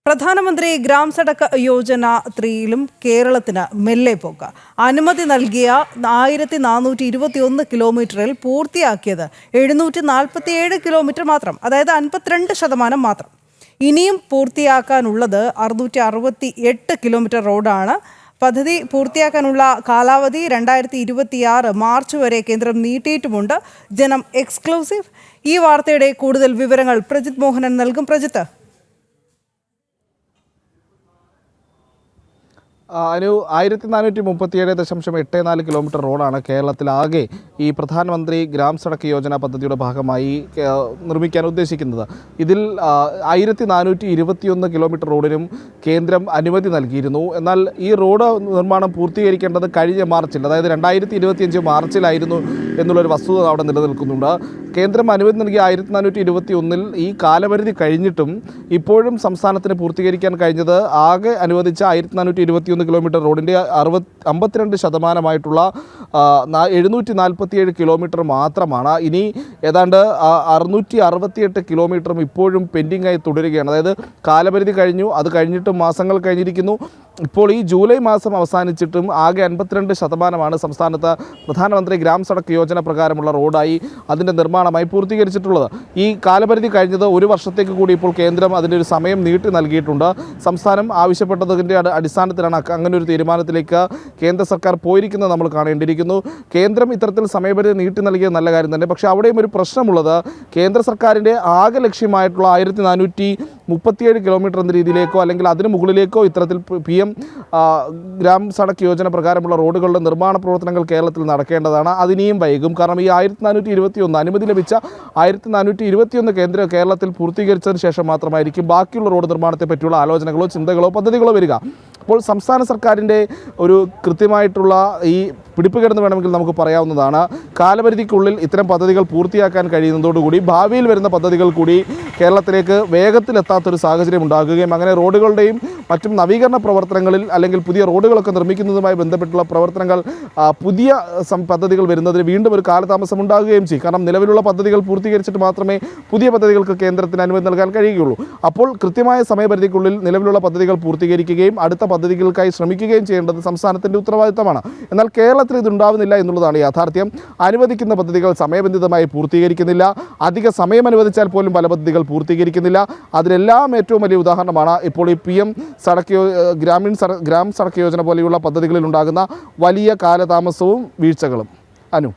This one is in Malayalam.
പ്രധാനമന്ത്രി ഗ്രാം സഡക് യോജന 3യിലും കേരളത്തിന് മെല്ലെ പോക്ക്. അനുമതി നൽകിയ 1421 കിലോമീറ്ററിൽ പൂർത്തിയാക്കിയത് 747 കിലോമീറ്റർ മാത്രം, അതായത് 52% മാത്രം. ഇനിയും പൂർത്തിയാക്കാനുള്ളത് 668 കിലോമീറ്റർ റോഡാണ്. പദ്ധതി പൂർത്തിയാക്കാനുള്ള കാലാവധി 2026 മാർച്ച് വരെ കേന്ദ്രം നീട്ടിയിട്ടുമുണ്ട്. ജനം എക്സ്ക്ലൂസീവ്. ഈ വാർത്തയുടെ കൂടുതൽ വിവരങ്ങൾ പ്രജിത് മോഹനൻ നൽകും. പ്രജിത്ത്. 1437.84 കിലോമീറ്റർ റോഡാണ് കേരളത്തിലാകെ ഈ പ്രധാനമന്ത്രി ഗ്രാം സഡക് യോജന പദ്ധതിയുടെ ഭാഗമായി നിർമ്മിക്കാൻ ഉദ്ദേശിക്കുന്നത്. ഇതിൽ 1421 കിലോമീറ്റർ റോഡിനും കേന്ദ്രം അനുമതി നൽകിയിരുന്നു. എന്നാൽ ഈ റോഡ് നിർമ്മാണം പൂർത്തീകരിക്കേണ്ടത് കഴിഞ്ഞ മാർച്ചിൽ, അതായത് 2025 മാർച്ചിലായിരുന്നു എന്നുള്ളൊരു വസ്തുത അവിടെ നിലനിൽക്കുന്നുണ്ട്. കേന്ദ്രം അനുമതി നൽകിയ 1421 ഈ കാലപരിധി കഴിഞ്ഞിട്ടും ഇപ്പോഴും സംസ്ഥാനത്തിന് പൂർത്തീകരിക്കാൻ കഴിഞ്ഞത് ആകെ അനുവദിച്ച 1421 കിലോമീറ്റർ റോഡിൻ്റെ 52% 747 കിലോമീറ്റർ മാത്രമാണ്. ഇനി ഏതാണ്ട് 668 കിലോമീറ്ററും ഇപ്പോഴും പെൻഡിങ്ങായി തുടരുകയാണ്. അതായത് കാലപരിധി കഴിഞ്ഞു, അത് കഴിഞ്ഞിട്ടും മാസങ്ങൾ കഴിഞ്ഞിരിക്കുന്നു. ഇപ്പോൾ ഈ ജൂലൈ മാസം അവസാനിച്ചിട്ടും ആകെ 52% സംസ്ഥാനത്ത് പ്രധാനമന്ത്രി ഗ്രാം സഡക് യോജന പ്രകാരമുള്ള റോഡായി അതിൻ്റെ നിർമ്മാണമായി പൂർത്തീകരിച്ചിട്ടുള്ളത്. ഈ കാലപരിധി കഴിഞ്ഞത് ഒരു വർഷത്തേക്ക് കൂടി ഇപ്പോൾ കേന്ദ്രം അതിൻ്റെ ഒരു സമയം നീട്ടി നൽകിയിട്ടുണ്ട്. സംസ്ഥാനം ആവശ്യപ്പെട്ടതിൻ്റെ അടിസ്ഥാനത്തിലാണ് അങ്ങനെ ഒരു തീരുമാനത്തിലേക്ക് കേന്ദ്ര സർക്കാർ പോയിരിക്കുന്നത് നമ്മൾ കാണേണ്ടിയിരിക്കുന്നു. കേന്ദ്രം ഇത്തരത്തിൽ സമയപരിധി നീട്ടി നൽകിയത് നല്ല കാര്യം തന്നെ. പക്ഷേ അവിടെയും ഒരു പ്രശ്നമുള്ളത്, കേന്ദ്ര സർക്കാരിൻ്റെ ആകെ ലക്ഷ്യമായിട്ടുള്ള 1437 കിലോമീറ്റർ എന്ന രീതിയിലേക്കോ അല്ലെങ്കിൽ അതിന് മുകളിലേക്കോ ഇത്തരത്തിൽ PM ഗ്രാം സഡക് യോജന പ്രകാരമുള്ള റോഡുകളുടെ നിർമ്മാണ പ്രവർത്തനങ്ങൾ കേരളത്തിൽ നടക്കേണ്ടതാണ്. അതിനെയും വൈകും. കാരണം ഈ 1421 അനുമതി ലഭിച്ച 1421 കേരളത്തിൽ പൂർത്തീകരിച്ചതിന് ശേഷം മാത്രമായിരിക്കും ബാക്കിയുള്ള റോഡ് നിർമ്മാണത്തെ പറ്റിയുള്ള ആലോചനകളോ ചിന്തകളോ പദ്ധതികളോ വരിക. അപ്പോൾ സംസ്ഥാന സർക്കാരിൻ്റെ ഒരു കൃത്യമായിട്ടുള്ള ഈ പിടിപ്പുകേടെന്ന് വേണമെങ്കിൽ നമുക്ക് പറയാവുന്നതാണ്. കാലപരിധിക്കുള്ളിൽ ഇത്തരം പദ്ധതികൾ പൂർത്തിയാക്കാൻ കഴിയുന്നതോടുകൂടി ഭാവിയിൽ വരുന്ന പദ്ധതികൾ കൂടി കേരളത്തിലേക്ക് വേഗത്തിലെത്താത്തൊരു സാഹചര്യം ഉണ്ടാകുകയും അങ്ങനെ റോഡുകളുടെയും മറ്റും നവീകരണ പ്രവർത്തനങ്ങളിൽ അല്ലെങ്കിൽ പുതിയ റോഡുകളൊക്കെ നിർമ്മിക്കുന്നതുമായി ബന്ധപ്പെട്ടുള്ള പ്രവർത്തനങ്ങൾ പുതിയ പദ്ധതികൾ വരുന്നതിന് വീണ്ടും ഒരു കാലതാമസം ഉണ്ടാകുകയും ചെയ്യും. കാരണം നിലവിലുള്ള പദ്ധതികൾ പൂർത്തീകരിച്ചിട്ട് മാത്രമേ പുതിയ പദ്ധതികൾക്ക് കേന്ദ്രത്തിന് അനുമതി നൽകാൻ കഴിയുകയുള്ളൂ. അപ്പോൾ കൃത്യമായ സമയപരിധിക്കുള്ളിൽ നിലവിലുള്ള പദ്ധതികൾ പൂർത്തീകരിക്കുകയും അടുത്ത പദ്ധതികൾക്കായി ശ്രമിക്കുകയും ചെയ്യേണ്ടത് സംസ്ഥാനത്തിൻ്റെ ഉത്തരവാദിത്തമാണ്. എന്നാൽ കേരളത്തിൽ ഇതുണ്ടാവുന്നില്ല എന്നുള്ളതാണ് യാഥാർത്ഥ്യം. അനുവദിക്കുന്ന പദ്ധതികൾ സമയബന്ധിതമായി പൂർത്തീകരിക്കുന്നില്ല. അധിക സമയം അനുവദിച്ചാൽ പോലും പല പദ്ധതികൾ പൂർത്തീകരിക്കുന്നില്ല. അതിനെല്ലാം ഏറ്റവും വലിയ ഉദാഹരണമാണ് ഇപ്പോൾ ഈ PM ഗ്രാം സഡക് യോജന പോലെയുള്ള പദ്ധതികളിൽ ഉണ്ടാകുന്ന വലിയ കാലതാമസവും വീഴ്ചകളും. അനു.